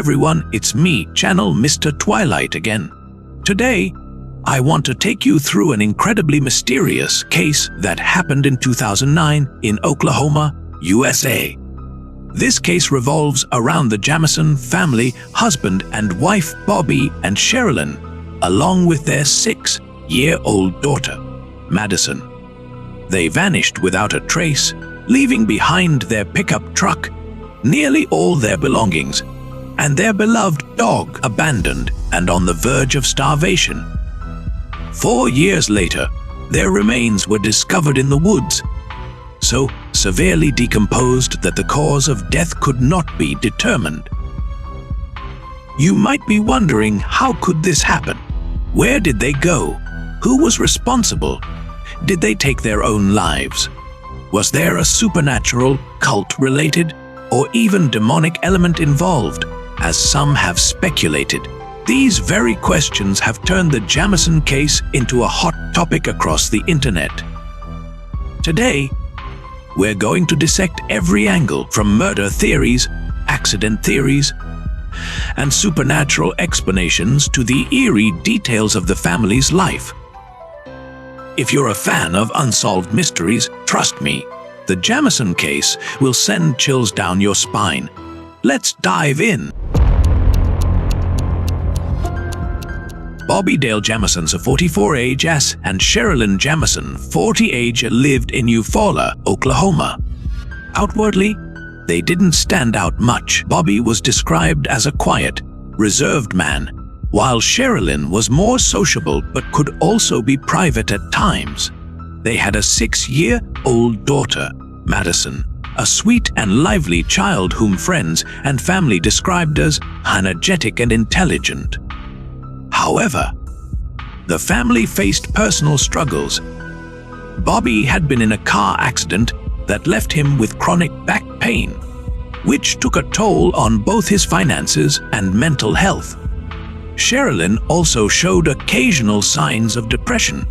everyone, it's me, Channel Mr. Twilight again. Today, I want to take you through an incredibly mysterious case that happened in 2009 in Oklahoma, USA. This case revolves around the Jamison family, husband and wife Bobby and Sherilynn, along with their 6-year-old daughter, Madyson. They vanished without a trace, leaving behind their pickup truck, nearly all their belongings, and their beloved dog abandoned and on the verge of starvation. 4 years later, their remains were discovered in the woods, so severely decomposed that the cause of death could not be determined. You might be wondering, how could this happen? Where did they go? Who was responsible? Did they take their own lives? Was there a supernatural, cult-related, or even demonic element involved, as some have speculated? These very questions have turned the Jamison case into a hot topic across the internet. Today, we're going to dissect every angle from murder theories, accident theories, and supernatural explanations to the eerie details of the family's life. If you're a fan of unsolved mysteries, trust me, the Jamison case will send chills down your spine. Let's dive in. Bobby Dale Jamison's a 44 age and Sherilynn Jamison, 40 age, lived in Eufaula, Oklahoma. Outwardly, they didn't stand out much. Bobby was described as a quiet, reserved man, while Sherilynn was more sociable but could also be private at times. They had a 6-year-old daughter, Madyson, a sweet and lively child whom friends and family described as energetic and intelligent. However, the family faced personal struggles. Bobby had been in a car accident that left him with chronic back pain, which took a toll on both his finances and mental health. Sherilynn also showed occasional signs of depression.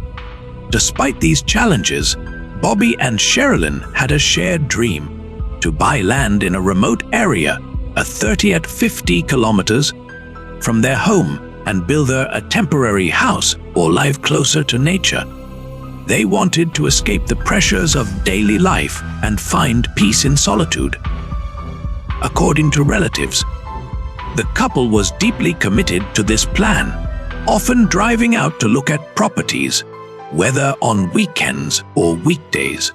Despite these challenges, Bobby and Sherilynn had a shared dream: to buy land in a remote area, 50 kilometers from their home, and build there a temporary house or live closer to nature. They wanted to escape the pressures of daily life and find peace in solitude. According to relatives, the couple was deeply committed to this plan, often driving out to look at properties, whether on weekends or weekdays.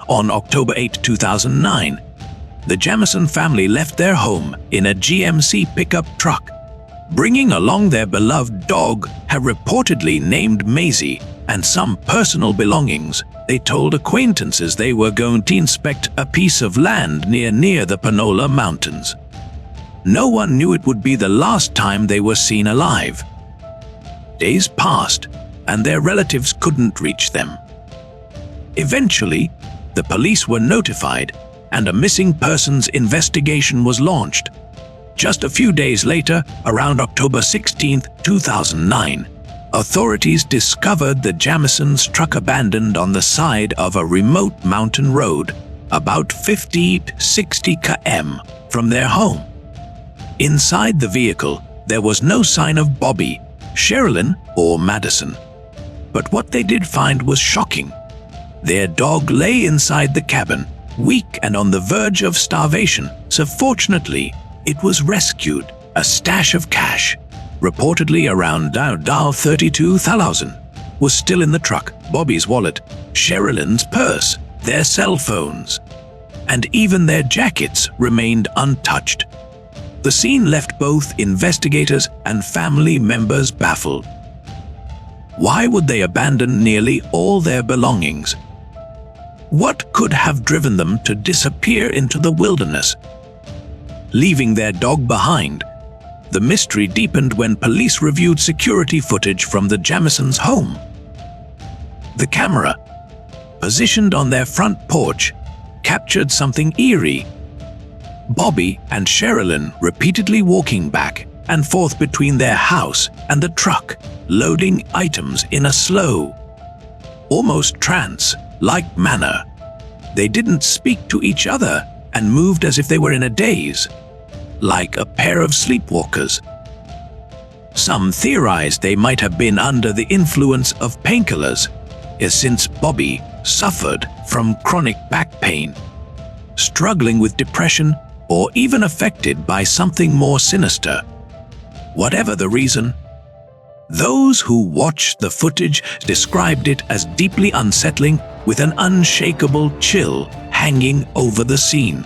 On October 8, 2009, the Jamison family left their home in a GMC pickup truck, bringing along their beloved dog, reportedly named Maisie, and some personal belongings. They told acquaintances they were going to inspect a piece of land near the Panola Mountains. No one knew it would be the last time they were seen alive. Days passed, and their relatives couldn't reach them. Eventually, the police were notified, and a missing persons investigation was launched. Just a few days later, around October 16, 2009, authorities discovered the Jamisons' truck abandoned on the side of a remote mountain road, about 50-60 km from their home. Inside the vehicle, there was no sign of Bobby, Sherilynn, or Madyson. But what they did find was shocking. Their dog lay inside the cabin, weak and on the verge of starvation, so fortunately, it was rescued. A stash of cash, reportedly around $32,000, was still in the truck. Bobby's wallet, Sherilynn's purse, their cell phones, and even their jackets remained untouched. The scene left both investigators and family members baffled. Why would they abandon nearly all their belongings? What could have driven them to disappear into the wilderness, leaving their dog behind? The mystery deepened when police reviewed security footage from the Jamisons' home. The camera, positioned on their front porch, captured something eerie. Bobby and Sherilynn repeatedly walking back and forth between their house and the truck, loading items in a slow, almost trance-like manner. They didn't speak to each other and moved as if they were in a daze, like a pair of sleepwalkers. Some theorized they might have been under the influence of painkillers, since Bobby suffered from chronic back pain, struggling with depression, or even affected by something more sinister. Whatever the reason, those who watched the footage described it as deeply unsettling, with an unshakable chill hanging over the scene.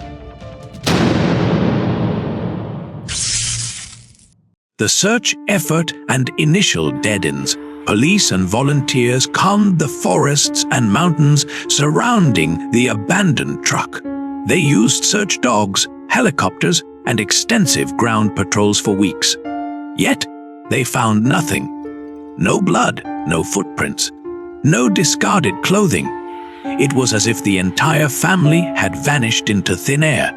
The search effort and initial dead ends. Police and volunteers combed the forests and mountains surrounding the abandoned truck. They used search dogs, helicopters, and extensive ground patrols for weeks. Yet, they found nothing. No blood, no footprints, no discarded clothing. It was as if the entire family had vanished into thin air.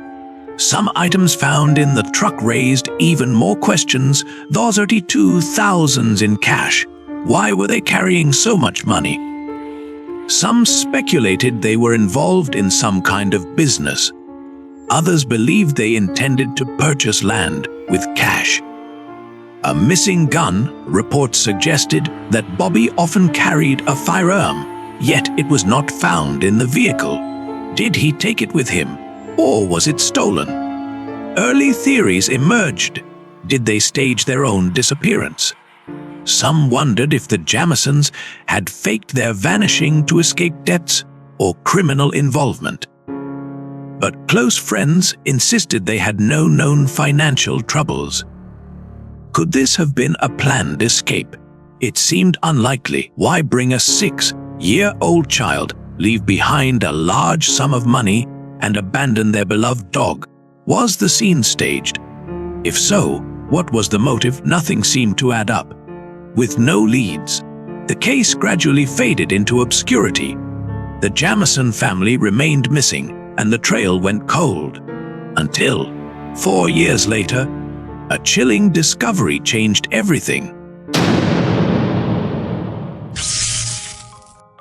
Some items found in the truck raised even more questions. Those $32,000 in cash. Why were they carrying so much money? Some speculated they were involved in some kind of business. Others believed they intended to purchase land with cash. A missing gun, reports suggested that Bobby often carried a firearm, yet it was not found in the vehicle. Did he take it with him, or was it stolen? Early theories emerged. Did they stage their own disappearance? Some wondered if the Jamisons had faked their vanishing to escape debts or criminal involvement. But close friends insisted they had no known financial troubles. Could this have been a planned escape? It seemed unlikely. Why bring a 6-year-old child, leave behind a large sum of money, and abandon their beloved dog? Was the scene staged? If so, what was the motive? Nothing seemed to add up. With no leads, the case gradually faded into obscurity. The Jamison family remained missing, and the trail went cold. Until, 4 years later, a chilling discovery changed everything.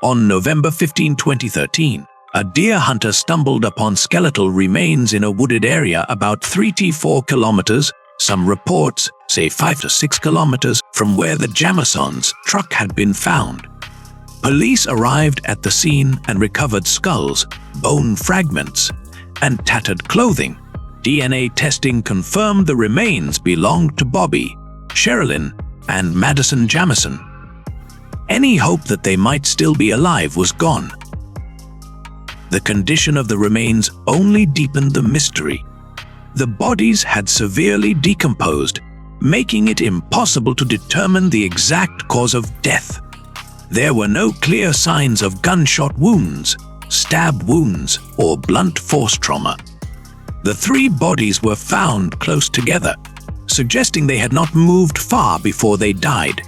On November 15, 2013, a deer hunter stumbled upon skeletal remains in a wooded area about 3 to 4 kilometers, some reports say 5 to 6 kilometers, from where the Jamisons' truck had been found. Police arrived at the scene and recovered skulls, bone fragments, and tattered clothing. DNA testing confirmed the remains belonged to Bobby, Sherilynn, and Madyson Jamison. Any hope that they might still be alive was gone. The condition of the remains only deepened the mystery. The bodies had severely decomposed, making it impossible to determine the exact cause of death. There were no clear signs of gunshot wounds, stab wounds, or blunt force trauma. The 3 bodies were found close together, suggesting they had not moved far before they died.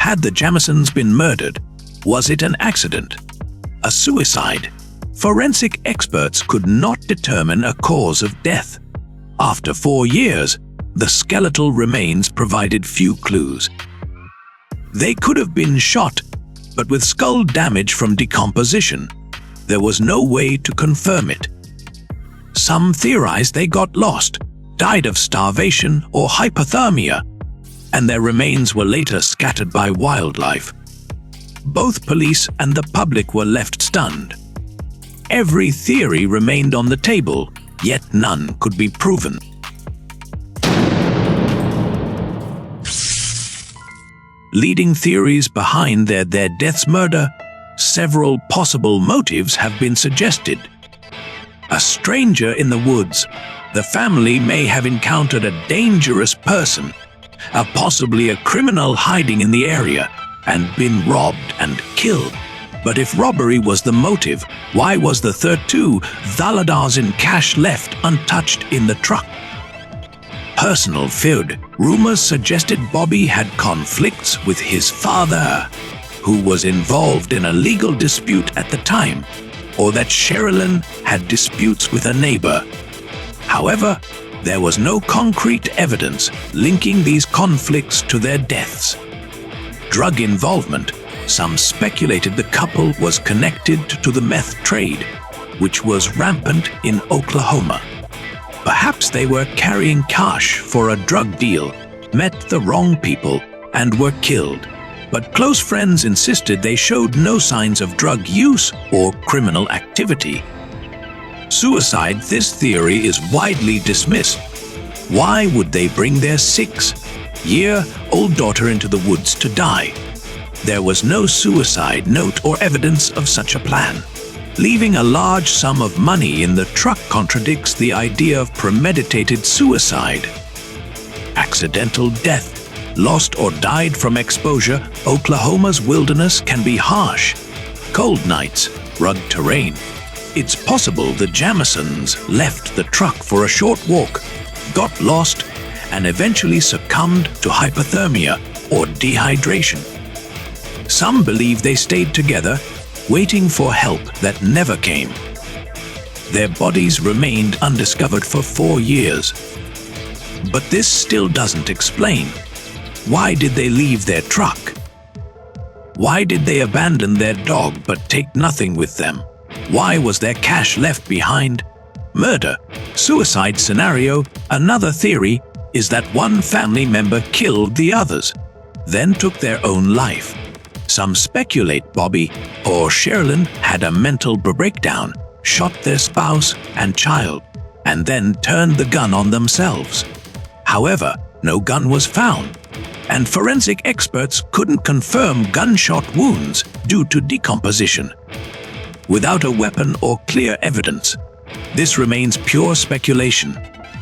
Had the Jamisons been murdered? Was it an accident? A suicide? Forensic experts could not determine a cause of death. After 4 years, the skeletal remains provided few clues. They could have been shot, but with skull damage from decomposition, there was no way to confirm it. Some theorized they got lost, died of starvation or hypothermia, and their remains were later scattered by wildlife. Both police and the public were left stunned. Every theory remained on the table, yet none could be proven. Leading theories behind their death's murder, several possible motives have been suggested. A stranger in the woods. The family may have encountered a dangerous person, possibly a criminal hiding in the area, and been robbed and killed. But if robbery was the motive, why was the $32,000 in cash left untouched in the truck? Personal feud. Rumors suggested Bobby had conflicts with his father, who was involved in a legal dispute at the time, or that Sherilynn had disputes with a neighbor. However, there was no concrete evidence linking these conflicts to their deaths. Drug involvement. Some speculated the couple was connected to the meth trade. which was rampant in Oklahoma. Perhaps they were carrying cash for a drug deal, met the wrong people, and were killed. But close friends insisted they showed no signs of drug use or criminal activity. Suicide, this theory is widely dismissed. Why would they bring their 6-year-old daughter into the woods to die? There was no suicide note or evidence of such a plan. Leaving a large sum of money in the truck contradicts the idea of premeditated suicide. Accidental death, lost or died from exposure. Oklahoma's wilderness can be harsh. Cold nights, rugged terrain. It's possible the Jamisons left the truck for a short walk, got lost, and eventually succumbed to hypothermia or dehydration. Some believe they stayed together, waiting for help that never came. Their bodies remained undiscovered for 4 years. But this still doesn't explain. Why did they leave their truck? Why did they abandon their dog but take nothing with them? Why was their cash left behind? Murder, suicide scenario. Another theory is that one family member killed the others, then took their own life. Some speculate Bobby or Sherilynn had a mental breakdown, shot their spouse and child, and then turned the gun on themselves. However, no gun was found, and forensic experts couldn't confirm gunshot wounds due to decomposition. Without a weapon or clear evidence, this remains pure speculation.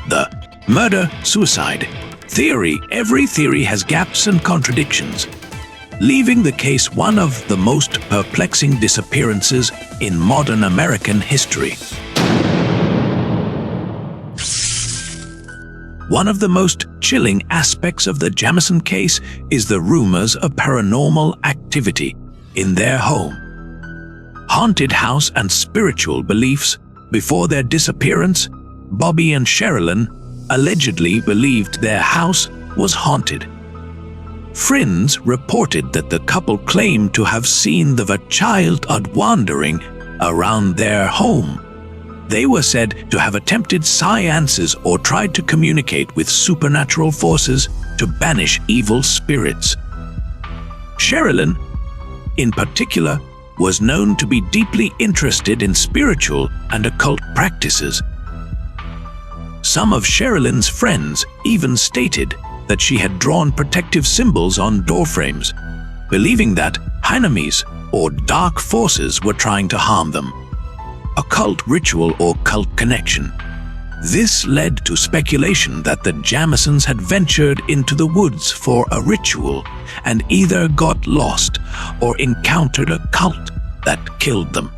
The murder-suicide theory. Every theory has gaps and contradictions, leaving the case one of the most perplexing disappearances in modern American history. One of the most chilling aspects of the Jamison case is the rumors of paranormal activity in their home. Haunted house and spiritual beliefs. Before their disappearance, Bobby and Sherilynn allegedly believed their house was haunted. Friends reported that the couple claimed to have seen the child wandering around their home. They were said to have attempted seances or tried to communicate with supernatural forces to banish evil spirits. Sherilynn, in particular, was known to be deeply interested in spiritual and occult practices. Some of Sherilynn's friends even stated that she had drawn protective symbols on doorframes, believing that enemies or dark forces were trying to harm them. Occult ritual or cult connection. This led to speculation that the Jamisons had ventured into the woods for a ritual and either got lost or encountered a cult that killed them.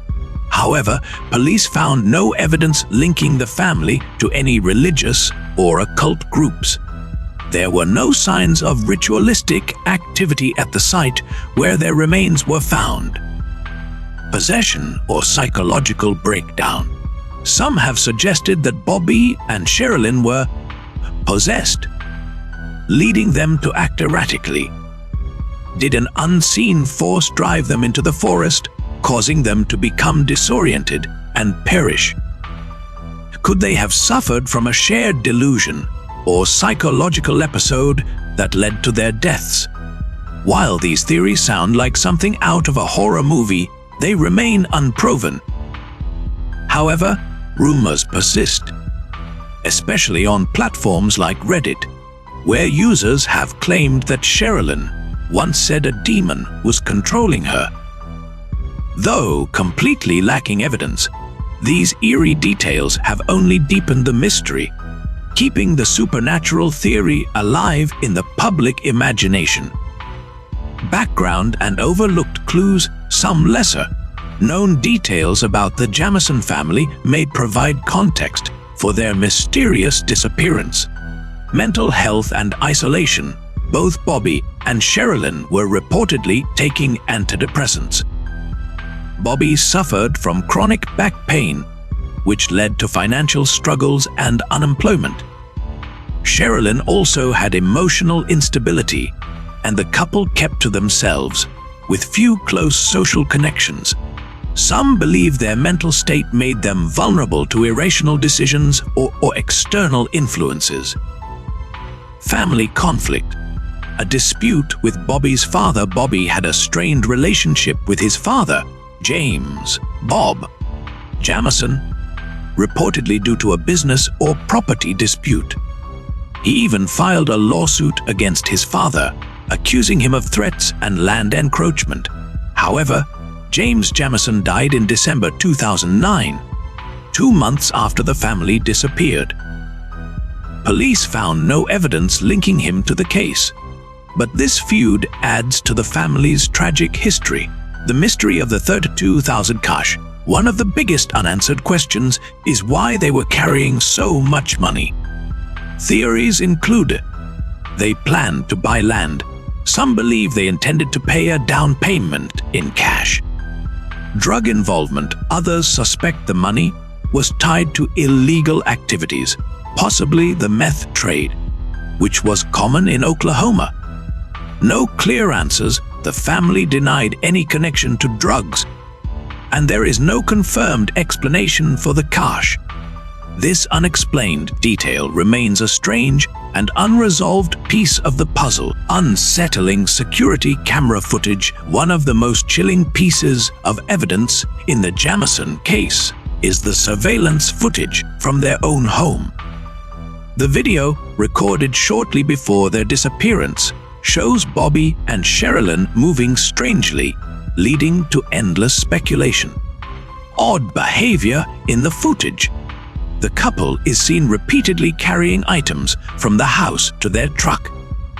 However, police found no evidence linking the family to any religious or occult groups. There were no signs of ritualistic activity at the site where their remains were found. Possession or psychological breakdown. Some have suggested that Bobby and Sherilynn were possessed, leading them to act erratically. Did an unseen force drive them into the forest, causing them to become disoriented and perish? Could they have suffered from a shared delusion or psychological episode that led to their deaths? While these theories sound like something out of a horror movie, they remain unproven. However, rumors persist, especially on platforms like Reddit, where users have claimed that Sherilynn once said a demon was controlling her. Though completely lacking evidence, these eerie details have only deepened the mystery, keeping the supernatural theory alive in the public imagination. Background and overlooked clues. Some lesser-known details about the Jamison family may provide context for their mysterious disappearance. Mental health and isolation. Both Bobby and Sherilynn were reportedly taking antidepressants. Bobby suffered from chronic back pain, which led to financial struggles and unemployment. Sherilynn also had emotional instability, and the couple kept to themselves, with few close social connections. Some believe their mental state made them vulnerable to irrational decisions or external influences. Family conflict. A dispute with Bobby's father. Bobby had a strained relationship with his father, James Bob Jamison, reportedly due to a business or property dispute. He even filed a lawsuit against his father, accusing him of threats and land encroachment. However, James Jamison died in December 2009, 2 months after the family disappeared. Police found no evidence linking him to the case. But this feud adds to the family's tragic history. The mystery of the 32,000 cash. One of the biggest unanswered questions is why they were carrying so much money. Theories include they planned to buy land. Some believe they intended to pay a down payment in cash. Drug involvement. Others suspect the money was tied to illegal activities, possibly the meth trade, which was common in Oklahoma. No clear answers. The family denied any connection to drugs, and there is no confirmed explanation for the cash. This unexplained detail remains a strange and unresolved piece of the puzzle. Unsettling security camera footage. One of the most chilling pieces of evidence in the Jamison case is the surveillance footage from their own home. The video, recorded shortly before their disappearance, shows Bobby and Sherilynn moving strangely, leading to endless speculation. Odd behavior in the footage. The couple is seen repeatedly carrying items from the house to their truck,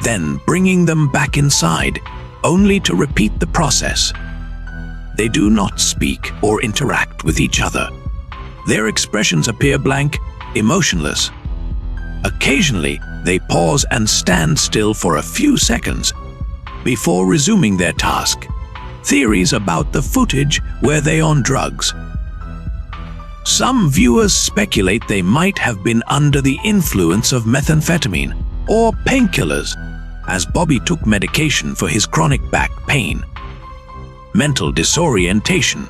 then bringing them back inside, only to repeat the process. They do not speak or interact with each other. Their expressions appear blank, emotionless. Occasionally, they pause and stand still for a few seconds before resuming their task. Theories about the footage. Were they on drugs? Some viewers speculate they might have been under the influence of methamphetamine or painkillers, as Bobby took medication for his chronic back pain. Mental disorientation.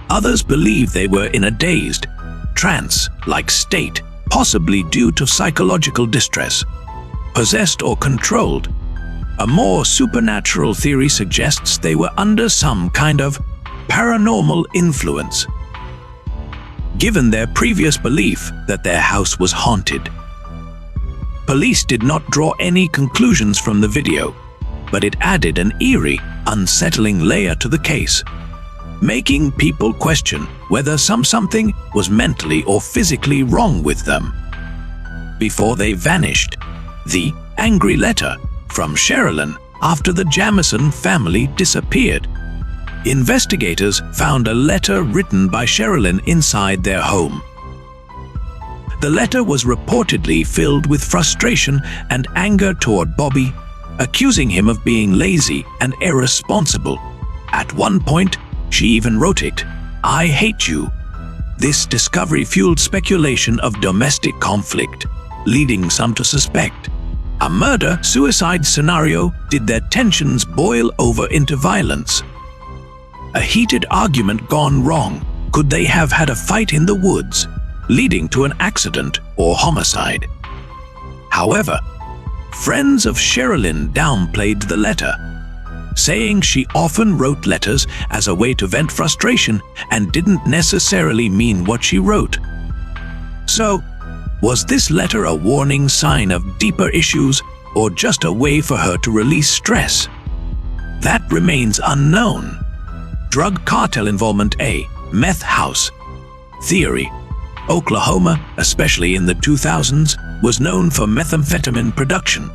Others believe they were in a dazed, trance-like state, possibly due to psychological distress, possessed or controlled. A more supernatural theory suggests they were under some kind of paranormal influence, given their previous belief that their house was haunted. Police did not draw any conclusions from the video, but it added an eerie, unsettling layer to the case, making people question whether something was mentally or physically wrong with them. Before they vanished, the angry letter from Sherilynn after the Jamison family disappeared. Investigators found a letter written by Sherilynn inside their home. The letter was reportedly filled with frustration and anger toward Bobby, accusing him of being lazy and irresponsible. At one point, she even wrote it, "I hate you." This discovery fueled speculation of domestic conflict, leading some to suspect a murder-suicide scenario. Did their tensions boil over into violence? A heated argument gone wrong? Could they have had a fight in the woods, leading to an accident or homicide? However, friends of Sherilynn downplayed the letter, saying she often wrote letters as a way to vent frustration and didn't necessarily mean what she wrote. So, was this letter a warning sign of deeper issues or just a way for her to release stress? That remains unknown. Drug cartel involvement. A meth house theory. Oklahoma, especially in the 2000s, was known for methamphetamine production.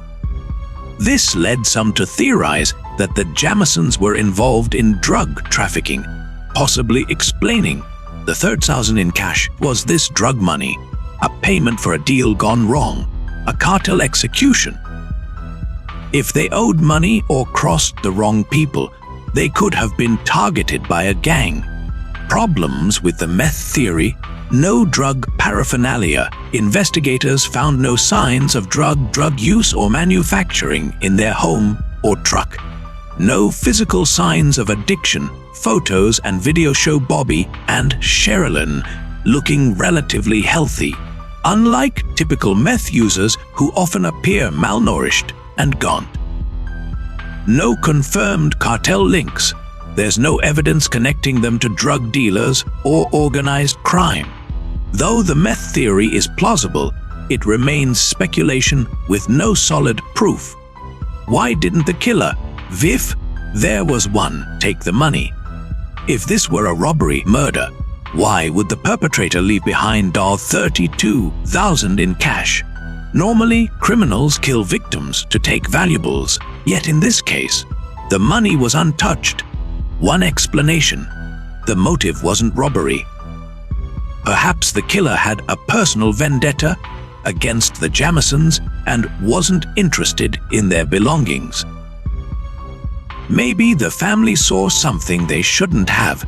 This led some to theorize that the Jamisons were involved in drug trafficking, possibly explaining the 30,000 in cash. Was this drug money a payment for a deal gone wrong, a cartel execution? If they owed money or crossed the wrong people, they could have been targeted by a gang. Problems with the meth theory. No drug paraphernalia. Investigators found no signs of drug use or manufacturing in their home or truck. No physical signs of addiction Photos and video show Bobby and Sherilynn looking relatively healthy, unlike typical meth users who often appear malnourished and gaunt. No confirmed cartel links. There's no evidence connecting them to drug dealers or organized crime. Though the meth theory is plausible, it remains speculation with no solid proof. Why didn't the killer, Viv, there was one, take the money? If this were a robbery murder, why would the perpetrator leave behind $32,000 in cash? Normally, criminals kill victims to take valuables, yet in this case, the money was untouched. One explanation: the motive wasn't robbery. Perhaps the killer had a personal vendetta against the Jamisons and wasn't interested in their belongings. Maybe the family saw something they shouldn't have,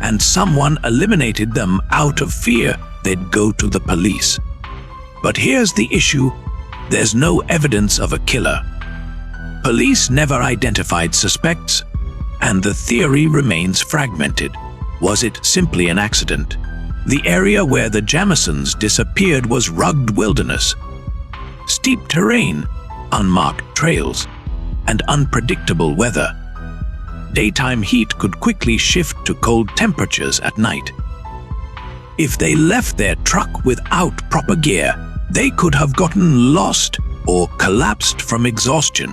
and someone eliminated them out of fear they'd go to the police. But here's the issue: there's no evidence of a killer. Police never identified suspects, and the theory remains fragmented. Was it simply an accident? The area where the Jamisons disappeared was rugged wilderness, steep terrain, unmarked trails, and unpredictable weather. Daytime heat could quickly shift to cold temperatures at night. If they left their truck without proper gear, they could have gotten lost or collapsed from exhaustion.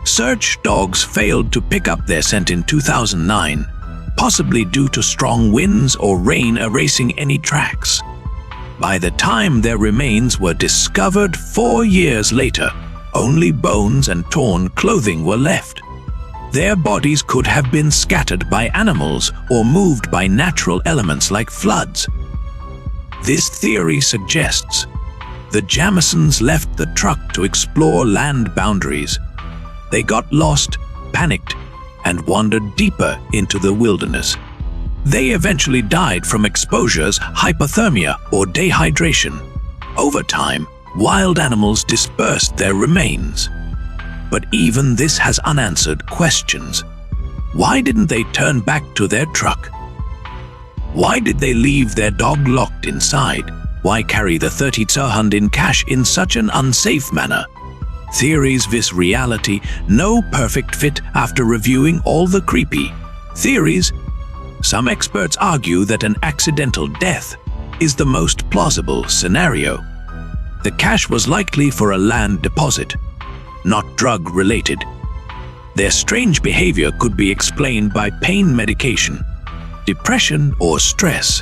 Search dogs failed to pick up their scent in 2009, possibly due to strong winds or rain erasing any tracks. By the time their remains were discovered 4 years later, only bones and torn clothing were left. Their bodies could have been scattered by animals or moved by natural elements like floods. This theory suggests the Jamisons left the truck to explore land boundaries. They got lost, panicked, and wandered deeper into the wilderness. They eventually died from exposures, hypothermia, or dehydration. Over time, wild animals dispersed their remains. But even this has unanswered questions. Why didn't they turn back to their truck? Why did they leave their dog locked inside? Why carry the $30,000 in cash in such an unsafe manner? Theories vs reality, no perfect fit after reviewing all the creepy theories. Some experts argue that an accidental death is the most plausible scenario. The cash was likely for a land deposit, not drug-related. Their strange behavior could be explained by pain medication, depression, or stress.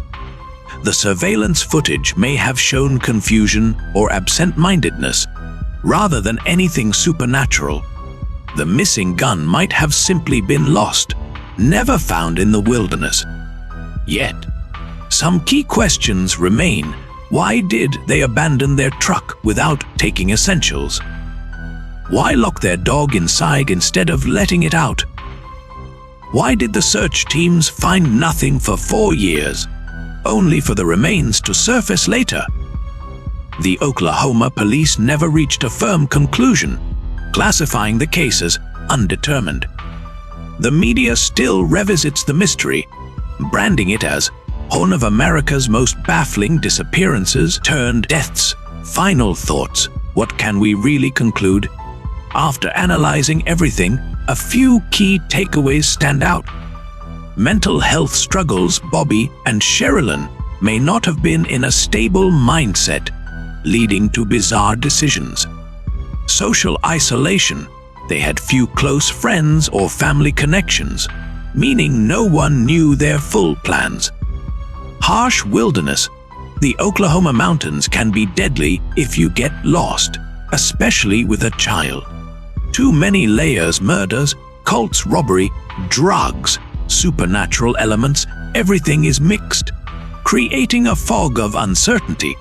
The surveillance footage may have shown confusion or absent-mindedness, rather than anything supernatural. The missing gun might have simply been lost, never found in the wilderness. Yet, some key questions remain. Why did they abandon their truck without taking essentials? Why lock their dog inside instead of letting it out? Why did the search teams find nothing for 4 years, only for the remains to surface later? The Oklahoma police never reached a firm conclusion, classifying the case as undetermined. The media still revisits the mystery, branding it as one of America's most baffling disappearances turned deaths. Final thoughts. What can we really conclude? After analyzing everything, a few key takeaways stand out. Mental health struggles. Bobby and Sherilynn may not have been in a stable mindset, leading to bizarre decisions. Social isolation. They had few close friends or family connections, meaning no one knew their full plans. Harsh wilderness. The Oklahoma mountains can be deadly if you get lost, especially with a child. Too many layers. Murders, cults, robbery, drugs, supernatural elements, everything is mixed, creating a fog of uncertainty.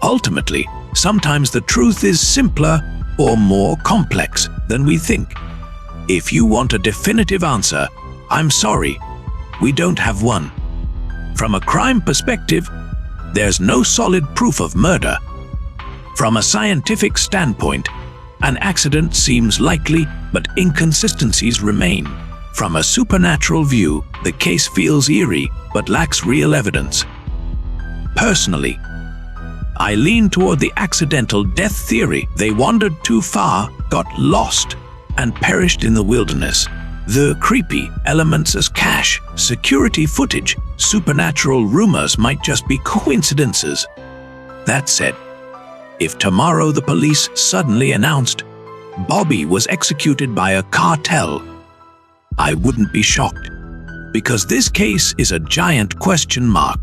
Ultimately, sometimes the truth is simpler or more complex than we think. If you want a definitive answer, I'm sorry, we don't have one. From a crime perspective, there's no solid proof of murder. From a scientific standpoint, an accident seems likely, but inconsistencies remain. From a supernatural view, the case feels eerie but lacks real evidence. Personally, I lean toward the accidental death theory. They wandered too far, got lost, and perished in the wilderness. The creepy elements as cache, security footage, supernatural rumors might just be coincidences. That said, if tomorrow the police suddenly announced Bobby was executed by a cartel, I wouldn't be shocked, because this case is a giant question mark.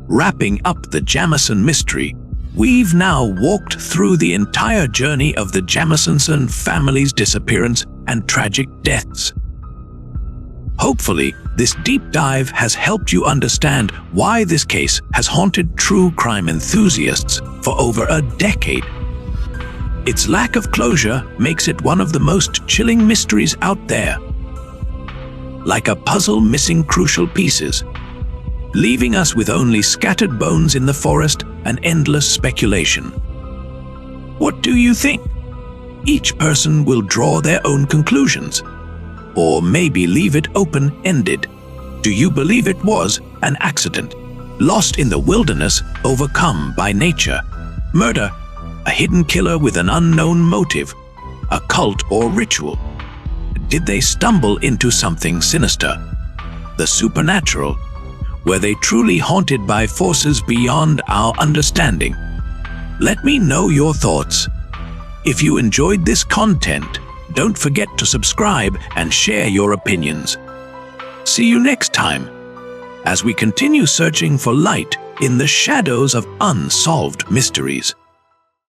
Wrapping up the Jamison mystery, we've now walked through the entire journey of the Jamison family's disappearance and tragic deaths. Hopefully, this deep dive has helped you understand why this case has haunted true crime enthusiasts for over a decade. Its lack of closure makes it one of the most chilling mysteries out there. Like a puzzle missing crucial pieces, leaving us with only scattered bones in the forest and endless speculation. What do you think? Each person will draw their own conclusions, or maybe leave it open-ended. Do you believe it was an accident, lost in the wilderness, overcome by nature? Murder, a hidden killer with an unknown motive, a cult or ritual? Did they stumble into something sinister? The supernatural? Were they truly haunted by forces beyond our understanding? Let me know your thoughts. If you enjoyed this content, don't forget to subscribe and share your opinions. See you next time, as we continue searching for light in the shadows of unsolved mysteries.